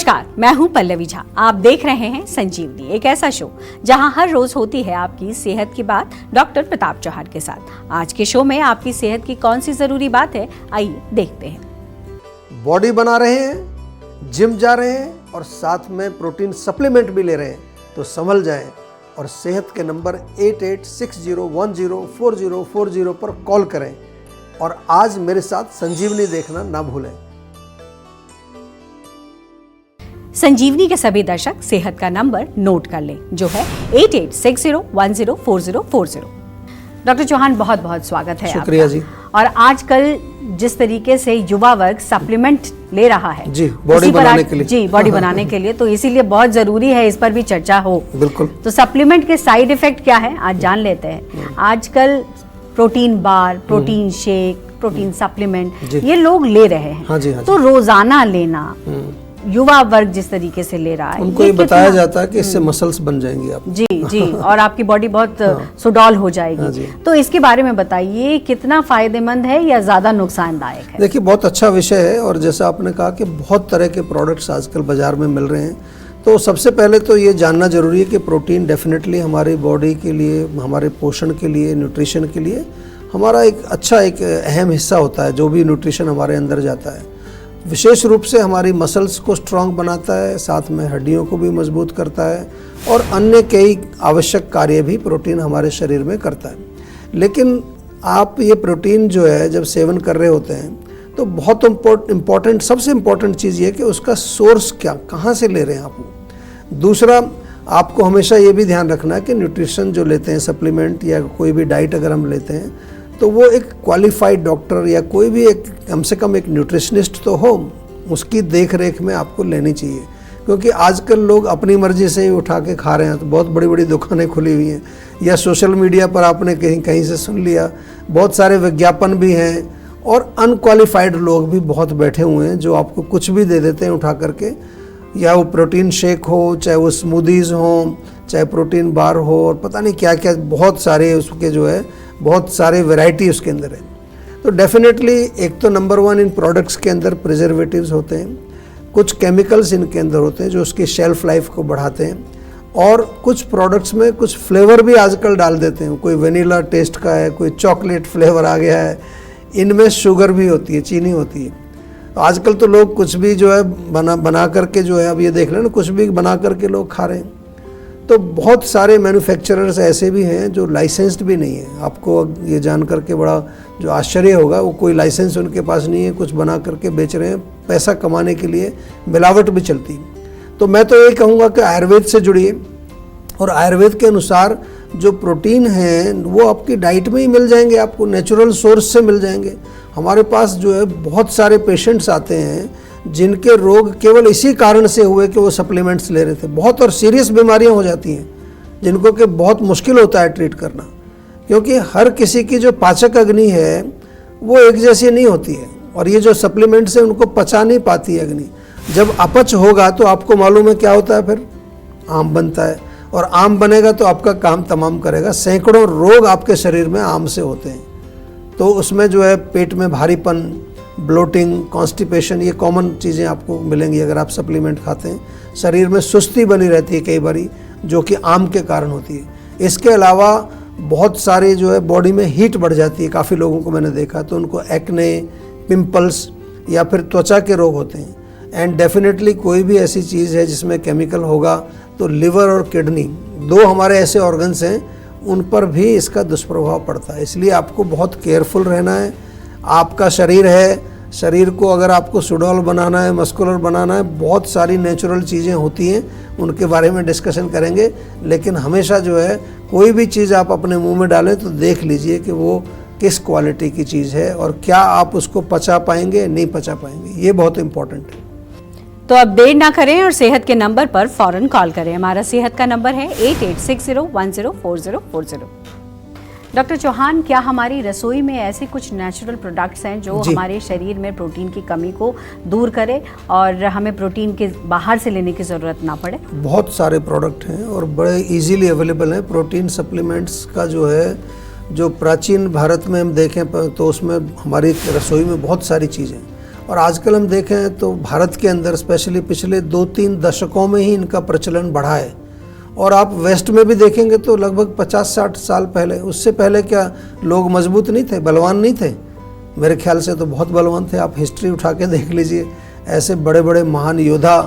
नमस्कार, मैं हूं पल्लवी झा। आप देख रहे हैं संजीवनी, एक ऐसा शो जहां हर रोज होती है आपकी सेहत की बात डॉक्टर प्रताप चौहान के साथ। आज के शो में आपकी सेहत की कौन सी जरूरी बात है, आइए देखते हैं। बॉडी बना रहे हैं, जिम जा रहे हैं और साथ में प्रोटीन सप्लीमेंट भी ले रहे हैं तो संभल जाएं और सेहत के नंबर 8860104040 पर कॉल करें और आज मेरे साथ संजीवनी देखना ना भूलें। संजीवनी के सभी दर्शक सेहत का नंबर नोट कर लें, जो है 8860104040। डॉक्टर चौहान, बहुत बहुत स्वागत है। शुक्रिया जी। और आजकल जिस तरीके से युवा वर्ग सप्लीमेंट ले रहा है जी, बॉडी बनाने के लिए, जी बॉडी बनाने के लिए, तो इसीलिए बहुत जरूरी है इस पर भी चर्चा हो। बिल्कुल। तो सप्लीमेंट के साइड इफेक्ट क्या है आज जान लेते हैं। आजकल protein bar, protein shake, protein supplement ये लोग ले रहे हैं। हाँ जी, तो रोजाना लेना युवा वर्ग जिस तरीके से ले रहा है, उनको ये बताया जाता है कि इससे मसल्स बन जाएंगी आप। जी जी और आपकी बॉडी बहुत सुडौल हो जाएगी। तो इसके बारे में बताइए, कितना फायदेमंद है या ज्यादा नुकसानदायक है? देखिए, बहुत अच्छा विषय है और जैसा आपने कहा कि बहुत तरह के प्रोडक्ट्स आजकल बाजार में मिल रहे हैं। तो सबसे पहले तो ये जानना जरूरी है कि प्रोटीन डेफिनेटली हमारी बॉडी के लिए, हमारे पोषण के लिए, न्यूट्रिशन के लिए हमारा एक अहम हिस्सा होता है। जो भी न्यूट्रिशन हमारे अंदर जाता है विशेष रूप से हमारी मसल्स को स्ट्रांग बनाता है, साथ में हड्डियों को भी मजबूत करता है और अन्य कई आवश्यक कार्य भी प्रोटीन हमारे शरीर में करता है। लेकिन आप ये प्रोटीन जो है जब सेवन कर रहे होते हैं तो बहुत इम्पोर्टेंट, सबसे इम्पोर्टेंट चीज़ ये कि उसका सोर्स कहाँ से ले रहे हैं आप। दूसरा, आपको हमेशा ये भी ध्यान रखना है कि न्यूट्रिशन जो लेते हैं, सप्लीमेंट या कोई भी डाइट अगर हम लेते हैं तो वो एक क्वालिफाइड डॉक्टर या कोई भी एक कम से कम एक न्यूट्रिशनिस्ट तो हो, उसकी देख रेख में आपको लेनी चाहिए। क्योंकि आजकल लोग अपनी मर्जी से ही उठा के खा रहे हैं। तो बहुत बड़ी बड़ी दुकानें खुली हुई हैं या सोशल मीडिया पर आपने कहीं से सुन लिया, बहुत सारे विज्ञापन भी हैं और अनक्वालिफाइड लोग भी बहुत बैठे हुए हैं जो आपको कुछ भी दे देते हैं उठा करके। या वो प्रोटीन शेक हो, चाहे वो स्मूदीज़ हो, चाहे प्रोटीन बार हो और पता नहीं क्या क्या, बहुत सारे उसके जो है बहुत सारे वैरायटी उसके अंदर है। तो डेफिनेटली एक तो नंबर 1 इन प्रोडक्ट्स के अंदर प्रिजर्वेटिव्स होते हैं, कुछ केमिकल्स इनके अंदर होते हैं जो उसकी शेल्फ लाइफ को बढ़ाते हैं और कुछ प्रोडक्ट्स में कुछ फ्लेवर भी आजकल डाल देते हैं। कोई वेनिला टेस्ट का है, कोई चॉकलेट फ्लेवर आ गया है, इनमें शुगर भी होती है, चीनी होती है। आजकल तो लोग कुछ भी जो है बना करके जो है, अब ये देख लें ना, कुछ भी बना करके लोग खा रहे हैं। तो बहुत सारे मैन्युफैक्चरर्स ऐसे भी हैं जो लाइसेंस्ड भी नहीं है। आपको ये जान करके बड़ा जो आश्चर्य होगा, वो कोई लाइसेंस उनके पास नहीं है, कुछ बना करके बेच रहे हैं, पैसा कमाने के लिए मिलावट भी चलती है। तो मैं तो ये कहूँगा कि आयुर्वेद से जुड़िए और आयुर्वेद के अनुसार जो प्रोटीन हैं वो आपकी डाइट में ही मिल जाएंगे, आपको नेचुरल सोर्स से मिल जाएंगे। हमारे पास जो है बहुत सारे पेशेंट्स आते हैं जिनके रोग केवल इसी कारण से हुए कि वो सप्लीमेंट्स ले रहे थे। बहुत और सीरियस बीमारियां हो जाती हैं जिनको कि बहुत मुश्किल होता है ट्रीट करना, क्योंकि हर किसी की जो पाचक अग्नि है वो एक जैसी नहीं होती है और ये जो सप्लीमेंट्स हैं उनको पचा नहीं पाती है अग्नि। जब अपच होगा तो आपको मालूम है क्या होता है, फिर आम बनता है और आम बनेगा तो आपका काम तमाम करेगा। सैकड़ों रोग आपके शरीर में आम से होते हैं। तो उसमें जो है पेट में भारीपन, ब्लोटिंग, कॉन्स्टिपेशन, ये कॉमन चीज़ें आपको मिलेंगी अगर आप सप्लीमेंट खाते हैं। शरीर में सुस्ती बनी रहती है कई बारी, जो कि आम के कारण होती है। इसके अलावा बहुत सारे जो है बॉडी में हीट बढ़ जाती है। काफ़ी लोगों को मैंने देखा तो उनको एक्ने, पिंपल्स या फिर त्वचा के रोग होते हैं। एंड डेफिनेटली कोई भी ऐसी चीज़ है जिसमें केमिकल होगा तो लिवर और किडनी, 2 हमारे ऐसे ऑर्गन्स हैं, उन पर भी इसका दुष्प्रभाव पड़ता है। इसलिए आपको बहुत केयरफुल रहना है। आपका शरीर है, शरीर को अगर आपको सुडौल बनाना है, मस्कुलर बनाना है, बहुत सारी नेचुरल चीज़ें होती हैं, उनके बारे में डिस्कशन करेंगे। लेकिन हमेशा जो है कोई भी चीज़ आप अपने मुंह में डालें तो देख लीजिए कि वो किस क्वालिटी की चीज़ है और क्या आप उसको पचा पाएंगे, नहीं पचा पाएंगे। ये बहुत इंपॉर्टेंट है। तो अब देर ना करें और सेहत के नंबर पर फौरन कॉल करें। हमारा सेहत का नंबर है 8860104040। डॉक्टर चौहान, क्या हमारी रसोई में ऐसे कुछ नेचुरल प्रोडक्ट्स हैं जो हमारे शरीर में प्रोटीन की कमी को दूर करे और हमें प्रोटीन के बाहर से लेने की ज़रूरत ना पड़े? बहुत सारे प्रोडक्ट हैं और बड़े इजीली अवेलेबल हैं। प्रोटीन सप्लीमेंट्स का जो है, जो प्राचीन भारत में हम देखें तो उसमें हमारी रसोई में बहुत सारी चीज़ें, और आजकल हम देखें तो भारत के अंदर स्पेशली पिछले 2-3 दशकों में ही इनका प्रचलन बढ़ा है। और आप वेस्ट में भी देखेंगे तो लगभग 50-60 साल पहले, उससे पहले क्या लोग मजबूत नहीं थे, बलवान नहीं थे? मेरे ख्याल से तो बहुत बलवान थे। आप हिस्ट्री उठा के देख लीजिए, ऐसे बड़े बड़े महान योद्धा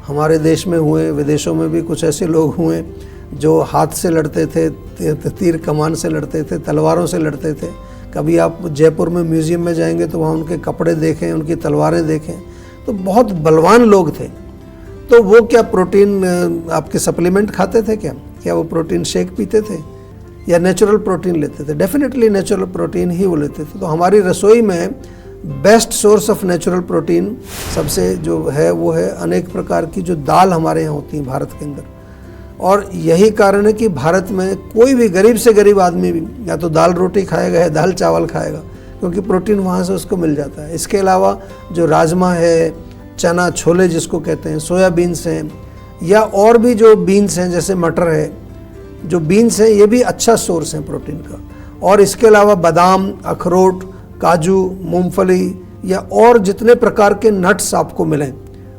हमारे देश में हुए, विदेशों में भी कुछ ऐसे लोग हुए जो हाथ से लड़ते थे, तीर कमान से लड़ते थे, तलवारों से लड़ते थे। कभी आप जयपुर में म्यूज़ियम में जाएंगे तो वहाँ उनके कपड़े देखें, उनकी तलवारें देखें, तो बहुत बलवान लोग थे। तो वो क्या प्रोटीन आपके सप्लीमेंट खाते थे क्या वो प्रोटीन शेक पीते थे या नेचुरल प्रोटीन लेते थे? डेफिनेटली नेचुरल प्रोटीन ही वो लेते थे। तो हमारी रसोई में best source of natural protein सबसे जो है वो है अनेक प्रकार की जो दाल हमारे यहाँ होती है भारत के अंदर। और यही कारण है कि भारत में कोई भी गरीब से गरीब आदमी भी या तो दाल रोटी खाएगा या दाल चावल खाएगा, क्योंकि प्रोटीन वहाँ से उसको मिल जाता है। इसके अलावा जो राजमा है, चना छोले जिसको कहते हैं, सोयाबीन्स हैं, या और भी जो बीन्स हैं जैसे मटर है, जो बीन्स हैं ये भी अच्छा सोर्स है प्रोटीन का। और इसके अलावा बादाम, अखरोट, काजू, मूंगफली या और जितने प्रकार के नट्स आपको मिलें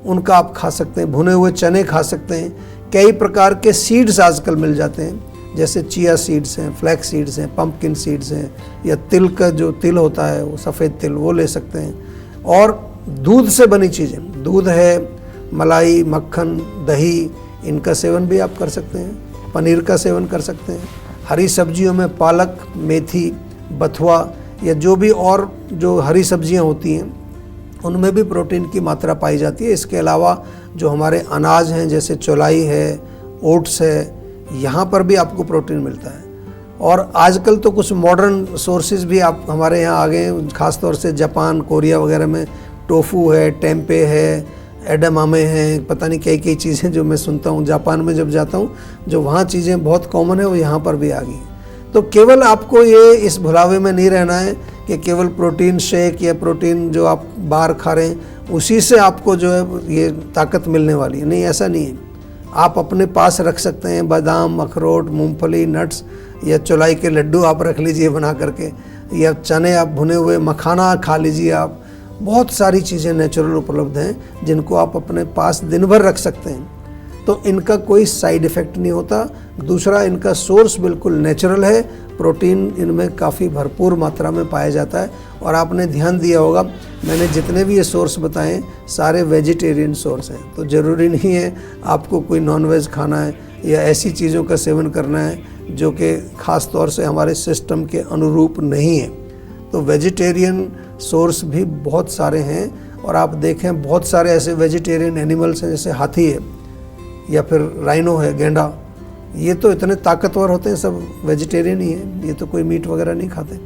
उनका आप खा सकते हैं। भुने हुए चने खा सकते हैं। कई प्रकार के सीड्स आजकल मिल जाते हैं, जैसे चिया सीड्स हैं, फ्लैक्स सीड्स हैं, पंपकिन सीड्स हैं, या तिल का जो तिल होता है वो सफ़ेद तिल वो ले सकते हैं। और दूध से बनी चीज़ें, दूध है, मलाई, मक्खन, दही, इनका सेवन भी आप कर सकते हैं। पनीर का सेवन कर सकते हैं। हरी सब्जियों में पालक, मेथी, बथुआ या जो भी और जो हरी सब्जियां होती हैं उनमें भी प्रोटीन की मात्रा पाई जाती है। इसके अलावा जो हमारे अनाज हैं जैसे चौलाई है, ओट्स है, यहाँ पर भी आपको प्रोटीन मिलता है। और आजकल तो कुछ मॉडर्न सोर्सेज भी आप हमारे यहाँ आ गए हैं, ख़ास तौर से जापान, कोरिया वगैरह में टोफू है, टेम्पे है, एडामामे हैं, पता नहीं कई कई चीज़ें जो मैं सुनता हूँ। जापान में जब जाता हूँ जो वहाँ चीज़ें बहुत कॉमन है वो यहाँ पर भी आ गई। तो केवल आपको ये इस भुलावे में नहीं रहना है कि केवल प्रोटीन शेक या प्रोटीन जो आप बाहर खा रहे हैं उसी से आपको जो है ये ताकत मिलने वाली है, नहीं, ऐसा नहीं है। आप अपने पास रख सकते हैं बादाम, अखरोट, मूंगफली, नट्स या चौलाई के लड्डू आप रख लीजिए बना करके, या चने आप भुने हुए, मखाना खा लीजिए आप। बहुत सारी चीज़ें नेचुरल उपलब्ध हैं जिनको आप अपने पास दिन भर रख सकते हैं। तो इनका कोई साइड इफ़ेक्ट नहीं होता। दूसरा, इनका सोर्स बिल्कुल नेचुरल है। प्रोटीन इनमें काफ़ी भरपूर मात्रा में पाया जाता है। और आपने ध्यान दिया होगा मैंने जितने भी ये सोर्स बताएं सारे वेजिटेरियन सोर्स हैं। तो ज़रूरी नहीं है आपको कोई नॉनवेज खाना है या ऐसी चीज़ों का सेवन करना है जो कि ख़ास तौर से हमारे सिस्टम के अनुरूप नहीं है। तो वेजिटेरियन सोर्स भी बहुत सारे हैं। और आप देखें बहुत सारे ऐसे वेजिटेरियन एनिमल्स हैं जैसे हाथी है या फिर राइनो है, गेंडा, ये तो इतने ताकतवर होते हैं, सब वेजिटेरियन ही हैं, ये तो कोई मीट वगैरह नहीं खाते।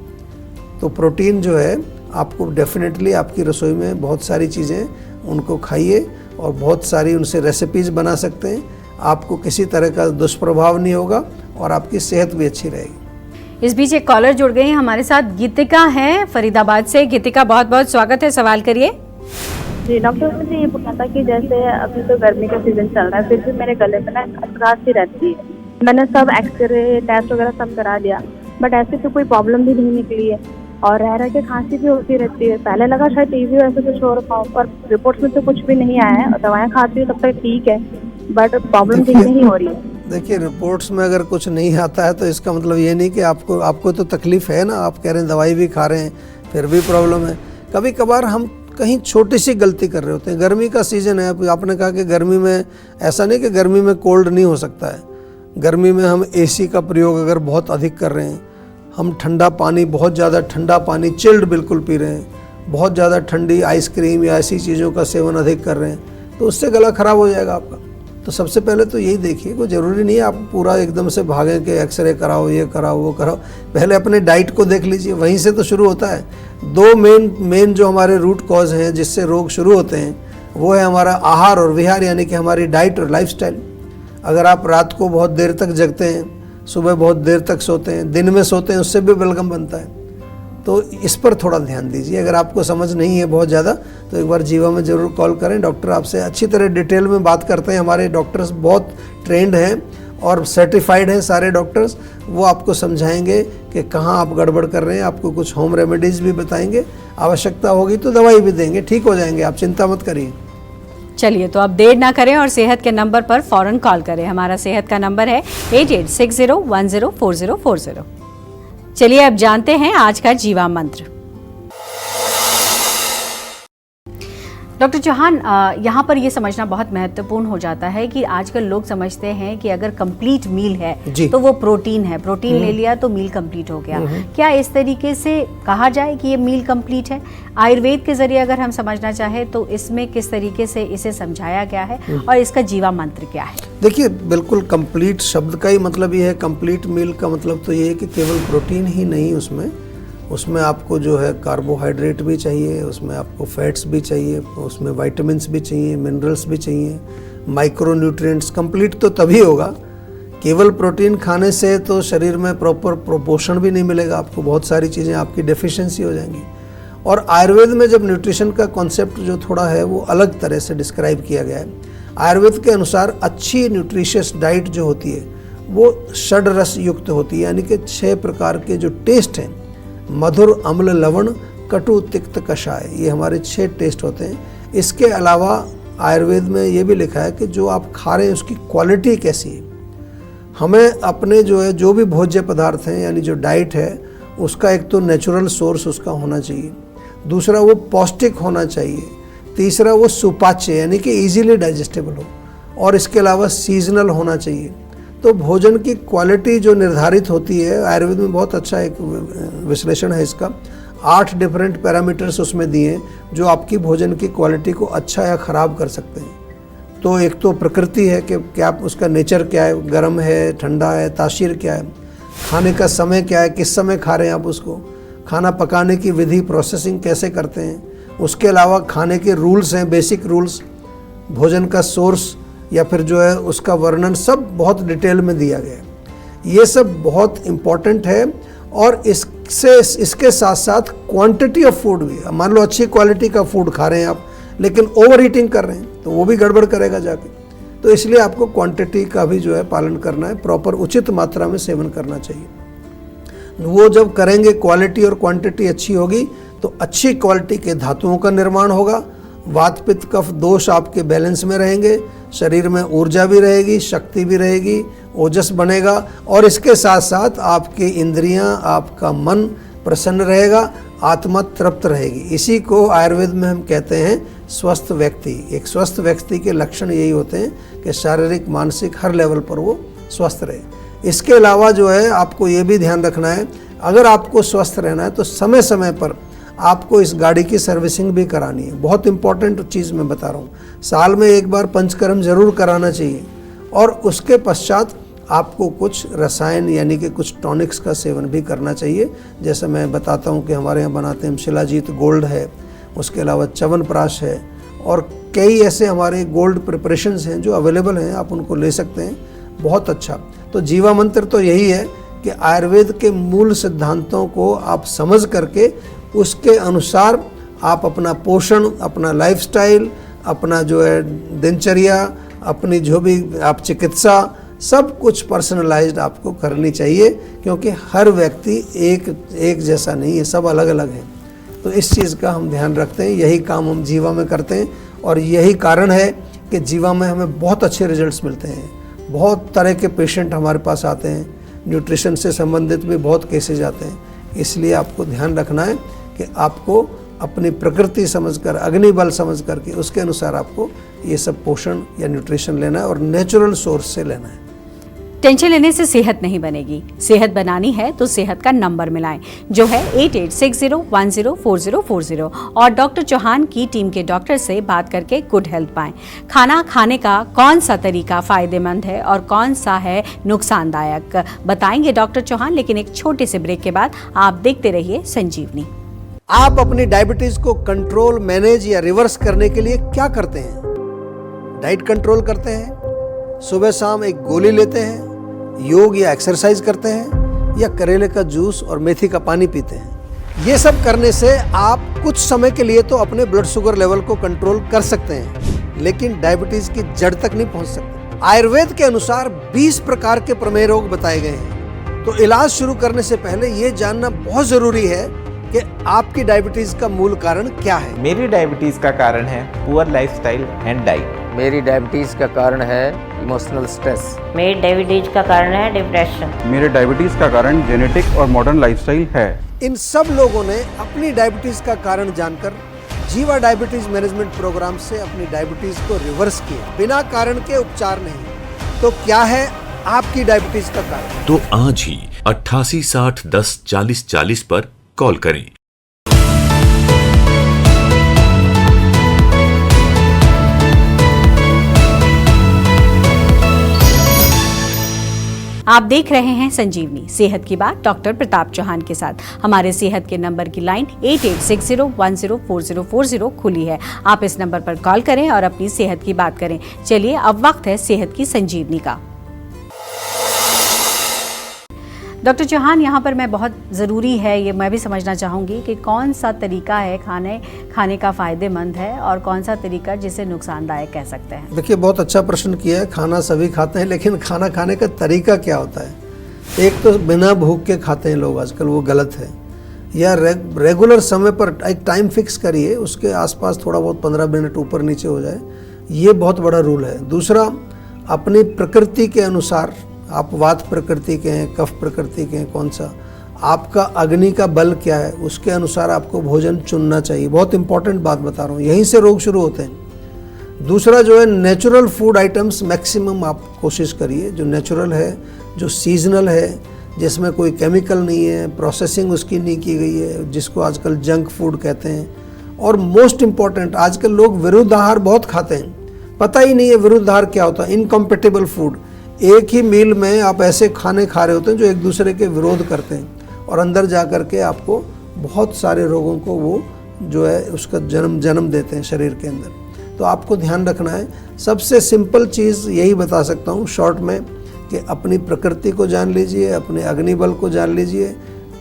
तो प्रोटीन जो है आपको डेफिनेटली आपकी रसोई में बहुत सारी चीज़ें उनको खाइए और बहुत सारी उनसे रेसिपीज़ बना सकते हैं। आपको किसी तरह का दुष्प्रभाव नहीं होगा और आपकी सेहत भी अच्छी रहेगी। इस बीच एक कॉलर जुड़ गई हैं हमारे साथ, गीतिका हैं फरीदाबाद से। गीतिका, बहुत बहुत स्वागत है, सवाल करिए। जी डॉक्टर, मुझे ये पूछना था कि जैसे अभी तो गर्मी का सीजन चल रहा है, फिर भी मेरे गले में ना खसखस सी रहती है। मैंने सब एक्सरे टेस्ट वगैरह सब करा लिया, बट ऐसे तो कोई प्रॉब्लम भी नहीं निकली है। और रह के खांसी भी होती रहती है। पहले लगा शायद टीबी ऐसे कुछ हो रखा हो, पर रिपोर्ट्स में तो कुछ भी नहीं आया है। दवाएं खाती हूँ तब तक ठीक है, बट प्रॉब्लम ठीक नहीं हो रही है। देखिए, रिपोर्ट्स में अगर कुछ नहीं आता है तो इसका मतलब ये नहीं कि आपको तो तकलीफ है ना। आप कह रहे हैं दवाई भी खा रहे हैं फिर भी प्रॉब्लम है। कभी कभार हम कहीं छोटी सी गलती कर रहे होते हैं। गर्मी का सीज़न है, आपने कहा कि गर्मी में ऐसा नहीं कि गर्मी में कोल्ड नहीं हो सकता है। गर्मी में हम एसी का प्रयोग अगर बहुत अधिक कर रहे हैं, हम ठंडा पानी, बहुत ज़्यादा ठंडा पानी, चिल्ड बिल्कुल पी रहे हैं, बहुत ज़्यादा ठंडी आइसक्रीम या ऐसी चीज़ों का सेवन अधिक कर रहे हैं, तो उससे गला ख़राब हो जाएगा आपका। तो सबसे पहले तो यही देखिए, कोई ज़रूरी नहीं है आप पूरा एकदम से भागें कि एक्सरे कराओ, ये कराओ, वो कराओ। पहले अपने डाइट को देख लीजिए, वहीं से तो शुरू होता है। दो मेन जो हमारे रूट कॉज हैं जिससे रोग शुरू होते हैं वो है हमारा आहार और विहार, यानी कि हमारी डाइट और लाइफस्टाइल। अगर आप रात को बहुत देर तक जगते हैं, सुबह बहुत देर तक सोते हैं, दिन में सोते हैं, उससे भी बलगम बनता है। तो इस पर थोड़ा ध्यान दीजिए। अगर आपको समझ नहीं है बहुत ज़्यादा तो एक बार जीवा में ज़रूर कॉल करें। डॉक्टर आपसे अच्छी तरह डिटेल में बात करते हैं। हमारे डॉक्टर्स बहुत ट्रेंड हैं और सर्टिफाइड हैं सारे डॉक्टर्स, वो आपको समझाएंगे कि कहाँ आप गड़बड़ कर रहे हैं, आपको कुछ होम रेमेडीज़ भी बताएंगे, आवश्यकता होगी तो दवाई भी देंगे, ठीक हो जाएंगे, आप चिंता मत करिए। चलिए, तो अब देर ना करें और सेहत के नंबर पर फौरन कॉल करें। हमारा सेहत का नंबर है 8860104040। चलिए अब जानते हैं आज का जीवा मंत्र। डॉक्टर चौहान, यहाँ पर ये समझना बहुत महत्वपूर्ण हो जाता है कि आजकल लोग समझते हैं कि अगर कंप्लीट मील है तो वो प्रोटीन है, प्रोटीन ले लिया तो मील कंप्लीट हो गया। क्या इस तरीके से कहा जाए कि ये मील कंप्लीट है? आयुर्वेद के जरिए अगर हम समझना चाहें तो इसमें किस तरीके से इसे समझाया गया है और इसका जीवा मंत्र क्या है? देखिए, बिल्कुल कंप्लीट शब्द का ही मतलब ये है, कंप्लीट मील का मतलब तो ये है कि केवल प्रोटीन ही नहीं, उसमें आपको जो है कार्बोहाइड्रेट भी चाहिए, उसमें आपको फैट्स भी चाहिए, उसमें विटामिन्स भी चाहिए, मिनरल्स भी चाहिए, माइक्रो न्यूट्रिएंट्स। कंप्लीट तो तभी होगा, केवल प्रोटीन खाने से तो शरीर में प्रॉपर पोषण भी नहीं मिलेगा, आपको बहुत सारी चीज़ें आपकी डेफिशिएंसी हो जाएंगी। और आयुर्वेद में जब न्यूट्रिशन का कॉन्सेप्ट जो थोड़ा है वो अलग तरह से डिस्क्राइब किया गया है। आयुर्वेद के अनुसार अच्छी न्यूट्रिशियस डाइट जो होती है वो षड रस युक्त होती है, यानी कि 6 प्रकार के जो टेस्ट हैं, मधुर, अम्ल, लवण, कटु, तिक्त, कषाय, ये हमारे 6 टेस्ट होते हैं। इसके अलावा आयुर्वेद में ये भी लिखा है कि जो आप खा रहे हैं उसकी क्वालिटी कैसी है। हमें अपने जो भी भोज्य पदार्थ हैं, यानी जो डाइट है, उसका एक तो नेचुरल सोर्स उसका होना चाहिए, दूसरा वो पौष्टिक होना चाहिए, तीसरा वो सुपाच्य यानी कि इजीली डाइजेस्टेबल हो, और इसके अलावा सीजनल होना चाहिए। तो भोजन की क्वालिटी जो निर्धारित होती है, आयुर्वेद में बहुत अच्छा एक विश्लेषण है इसका, 8 डिफरेंट पैरामीटर्स उसमें दिए हैं जो आपकी भोजन की क्वालिटी को अच्छा या ख़राब कर सकते हैं। तो एक तो प्रकृति है कि क्या उसका नेचर क्या है, गर्म है, ठंडा है, तासीर क्या है, खाने का समय क्या है, किस समय खा रहे हैं आप उसको, खाना पकाने की विधि, प्रोसेसिंग कैसे करते हैं, उसके अलावा खाने के रूल्स हैं, बेसिक रूल्स, भोजन का सोर्स या फिर जो है उसका वर्णन, सब बहुत डिटेल में दिया गया है। ये सब बहुत इम्पॉर्टेंट है। और इसके साथ साथ क्वांटिटी ऑफ फूड भी, मान लो अच्छी क्वालिटी का फूड खा रहे हैं आप लेकिन ओवर ईटिंग कर रहे हैं तो वो भी गड़बड़ करेगा जाके। तो इसलिए आपको क्वांटिटी का भी जो है पालन करना है, प्रॉपर उचित मात्रा में सेवन करना चाहिए। वो जब करेंगे, क्वालिटी और क्वांटिटी अच्छी होगी तो अच्छी क्वालिटी के धातुओं का निर्माण होगा, वात पित्त कफ दोष आपके बैलेंस में रहेंगे, शरीर में ऊर्जा भी रहेगी, शक्ति भी रहेगी, ओजस बनेगा, और इसके साथ साथ आपकी इंद्रियां, आपका मन प्रसन्न रहेगा, आत्मा तृप्त रहेगी। इसी को आयुर्वेद में हम कहते हैं स्वस्थ व्यक्ति। एक स्वस्थ व्यक्ति के लक्षण यही होते हैं कि शारीरिक, मानसिक हर लेवल पर वो स्वस्थ रहे। इसके अलावा जो है आपको ये भी ध्यान रखना है, अगर आपको स्वस्थ रहना है तो समय समय पर आपको इस गाड़ी की सर्विसिंग भी करानी है। बहुत इंपॉर्टेंट चीज़ मैं बता रहा हूँ, साल में एक बार पंचकर्म जरूर कराना चाहिए। और उसके पश्चात आपको कुछ रसायन यानी कि कुछ टॉनिक्स का सेवन भी करना चाहिए। जैसे मैं बताता हूँ कि हमारे यहाँ बनाते हैं शिलाजीत गोल्ड है, उसके अलावा च्यवनप्राश है, और कई ऐसे हमारे गोल्ड प्रिपरेशंस हैं जो अवेलेबल हैं, आप उनको ले सकते हैं। बहुत अच्छा। तो जीवा मंत्र तो यही है कि आयुर्वेद के मूल सिद्धांतों को आप समझ करके उसके अनुसार आप अपना पोषण, अपना लाइफस्टाइल, अपना जो है दिनचर्या, अपनी जो भी आप चिकित्सा, सब कुछ पर्सनलाइज्ड आपको करनी चाहिए, क्योंकि हर व्यक्ति एक जैसा नहीं है, सब अलग अलग हैं। तो इस चीज़ का हम ध्यान रखते हैं, यही काम हम जीवा में करते हैं, और यही कारण है कि जीवा में हमें बहुत अच्छे रिजल्ट्स मिलते हैं। बहुत तरह के पेशेंट हमारे पास आते हैं, न्यूट्रिशन से संबंधित भी बहुत केसेज आते हैं। इसलिए आपको ध्यान रखना है कि आपको अपनी प्रकृति समझकर, अग्निबल समझ करके उसके अनुसार आपको ये सब पोषण या न्यूट्रिशन लेना है, और नेचुरल सोर्स से लेना है। टेंशन लेने से सेहत नहीं बनेगी, सेहत बनानी है तो सेहत का नंबर मिलाएं, जो है 8860104040, और डॉक्टर चौहान की टीम के डॉक्टर से बात करके गुड हेल्थ पाएं। खाना खाने का कौन सा तरीका फायदेमंद है और कौन सा है नुकसानदायक, बताएंगे डॉक्टर चौहान, लेकिन एक छोटे से ब्रेक के बाद। आप देखते रहिए संजीवनी। आप अपनी डायबिटीज को कंट्रोल, मैनेज या रिवर्स करने के लिए क्या करते हैं? डाइट कंट्रोल करते हैं, सुबह शाम एक गोली लेते हैं, योग या एक्सरसाइज करते हैं, या करेले का जूस और मेथी का पानी पीते हैं? ये सब करने से आप कुछ समय के लिए तो अपने ब्लड शुगर लेवल को कंट्रोल कर सकते हैं, लेकिन डायबिटीज की जड़ तक नहीं पहुंच सकते। आयुर्वेद के अनुसार 20 प्रकार के प्रमेह रोग बताए गए हैं। तो इलाज शुरू करने से पहले ये जानना बहुत जरूरी है कि आपकी डायबिटीज का मूल कारण क्या है। मेरी डायबिटीज का कारण है पुअर लाइफस्टाइल एंड डाइट। मेरी डायबिटीज़ का कारण है इमोशनल स्ट्रेस। मेरी डायबिटीज का कारण है डिप्रेशन। मेरे डायबिटीज़ का कारण जेनेटिक और मॉडर्न लाइफस्टाइल है। इन सब लोगों ने अपनी डायबिटीज का कारण जानकर जीवा डायबिटीज मैनेजमेंट प्रोग्राम से अपनी डायबिटीज को रिवर्स किया, बिना कारण के उपचार नहीं। तो क्या है आपकी डायबिटीज का कारण? तो आज ही 88 60 10 40 40 पर कॉल करें। आप देख रहे हैं संजीवनी सेहत की बात डॉक्टर प्रताप चौहान के साथ। हमारे सेहत के नंबर की लाइन 8860104040 खुली है। आप इस नंबर पर कॉल करें और अपनी सेहत की बात करें। चलिए अब वक्त है सेहत की संजीवनी का। डॉक्टर चौहान, यहाँ पर मैं बहुत ज़रूरी है ये मैं भी समझना चाहूँगी कि कौन सा तरीका है खाने का फ़ायदेमंद है और कौन सा तरीका जिसे नुकसानदायक कह सकते हैं। देखिए, बहुत अच्छा प्रश्न किया है। खाना सभी खाते हैं, लेकिन खाना खाने का तरीका क्या होता है? एक तो बिना भूख के खाते हैं लोग आजकल, वो गलत है। या रेगुलर समय पर एक टाइम फिक्स करिए, उसके आसपास थोड़ा बहुत 15 मिनट ऊपर नीचे हो जाए, ये बहुत बड़ा रूल है। दूसरा, अपनी प्रकृति के अनुसार, आप वात प्रकृति के हैं, कफ प्रकृति के हैं, कौन सा आपका अग्नि का बल क्या है, उसके अनुसार आपको भोजन चुनना चाहिए। बहुत इंपॉर्टेंट बात बता रहा हूँ, यहीं से रोग शुरू होते हैं। दूसरा जो है, नेचुरल फूड आइटम्स मैक्सिमम आप कोशिश करिए, जो नेचुरल है, जो सीजनल है, जिसमें कोई केमिकल नहीं है, प्रोसेसिंग उसकी नहीं की गई है, जिसको आजकल जंक फूड कहते हैं। और मोस्ट इम्पॉर्टेंट, आजकल लोग विरुद्ध आहार बहुत खाते हैं, पता ही नहीं है विरुद्ध आहार क्या होता है। इनकम्पेटिबल फूड, एक ही मील में आप ऐसे खाने खा रहे होते हैं जो एक दूसरे के विरोध करते हैं, और अंदर जा कर के आपको बहुत सारे रोगों को वो जो है उसका जन्म देते हैं शरीर के अंदर। तो आपको ध्यान रखना है। सबसे सिंपल चीज़ यही बता सकता हूँ शॉर्ट में, कि अपनी प्रकृति को जान लीजिए, अपने अग्निबल को जान लीजिए,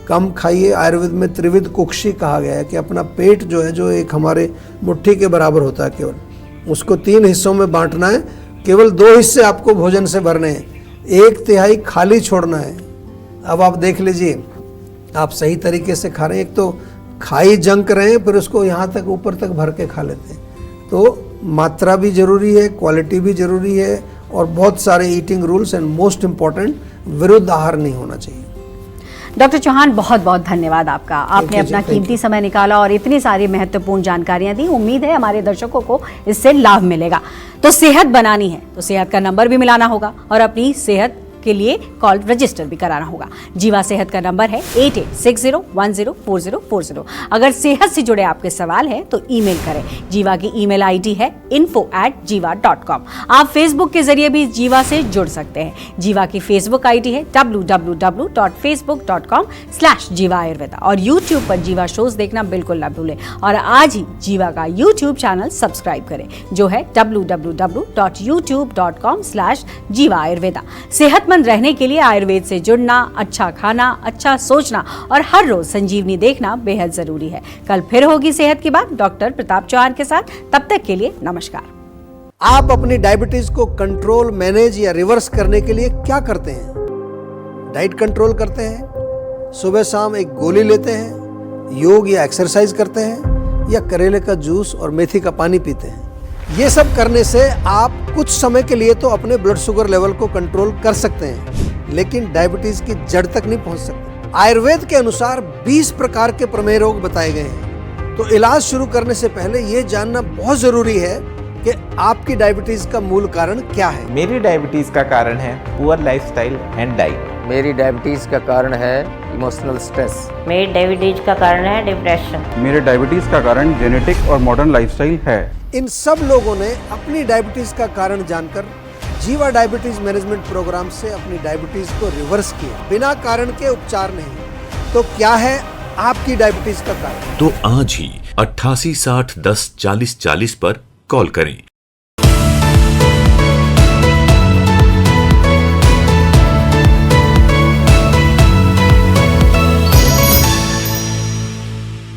कम खाइए। आयुर्वेद में त्रिविध कुक्षी कहा गया है कि अपना पेट जो है, जो एक हमारे मुट्ठी के बराबर होता है केवल, उसको 3 हिस्सों में बांटना है। केवल 2 हिस्से आपको भोजन से भरने हैं, 1/3 खाली छोड़ना है। अब आप देख लीजिए, आप सही तरीके से खा रहे हैं, एक तो खाई जंक रहे हैं, फिर उसको यहाँ तक ऊपर तक भर के खा लेते हैं। तो मात्रा भी जरूरी है, क्वालिटी भी जरूरी है, और बहुत सारे eating rules, and most important, विरुद्ध आहार नहीं होना चाहिए। डॉक्टर चौहान, बहुत बहुत धन्यवाद आपका। आपने अपना कीमती समय निकाला और इतनी सारी महत्वपूर्ण जानकारियां दी। उम्मीद है हमारे दर्शकों को इससे लाभ मिलेगा। तो सेहत बनानी है तो सेहत का नंबर भी मिलाना होगा और अपनी सेहत के लिए कॉल रजिस्टर भी कराना होगा। जीवा सेहत का नंबर है 8860104040। अगर सेहत से जुड़े आपके सवाल हैं तो ईमेल करें। जीवा की ईमेल आईडी है info@jiva.com। आप फेसबुक के जरिए भी जीवा से जुड़ सकते हैं। जीवा की फेसबुक आईडी है www.facebook.com/jiva ayurveda, और यूट्यूब पर जीवा शोज देखना बिल्कुल ना भूलें। और आज ही जीवा का यूट्यूब चैनल सब्सक्राइब करें, जो है www.youtube.com/jiva ayurveda। सेहतमंद रहने के लिए आयुर्वेद से जुड़ना, अच्छा खाना, अच्छा सोचना और हर रोज संजीवनी देखना बेहद जरूरी है। कल फिर होगी सेहत की बात डॉक्टर प्रताप चौहान के साथ। तब तक के लिए नमस्कार। आप अपनी डायबिटीज को कंट्रोल, मैनेज या रिवर्स करने के लिए क्या करते हैं? डाइट कंट्रोल करते हैं, सुबह शाम एक गोली लेते हैं, योग या एक्सरसाइज करते हैं, या करेले का जूस और मेथी का पानी पीते हैं? ये सब करने से आप कुछ समय के लिए तो अपने ब्लड शुगर लेवल को कंट्रोल कर सकते हैं, लेकिन डायबिटीज की जड़ तक नहीं पहुंच सकते। आयुर्वेद के अनुसार 20 प्रकार के प्रमेह रोग बताए गए हैं। तो इलाज शुरू करने से पहले ये जानना बहुत जरूरी है कि आपकी डायबिटीज का मूल कारण क्या है। मेरी डायबिटीज का कारण है पुअर लाइफस्टाइल एंड डाइट। मेरी डायबिटीज़ का कारण है इमोशनल स्ट्रेस। मेरी डायबिटीज का कारण है डिप्रेशन। मेरे डायबिटीज़ का कारण जेनेटिक और मॉडर्न लाइफस्टाइल है। इन सब लोगों ने अपनी डायबिटीज का कारण जानकर जीवा डायबिटीज मैनेजमेंट प्रोग्राम से अपनी डायबिटीज को रिवर्स किया, बिना कारण के उपचार नहीं। तो क्या है आपकी डायबिटीज का कारण? तो आज ही 88 60 10 40 40 पर कॉल करें।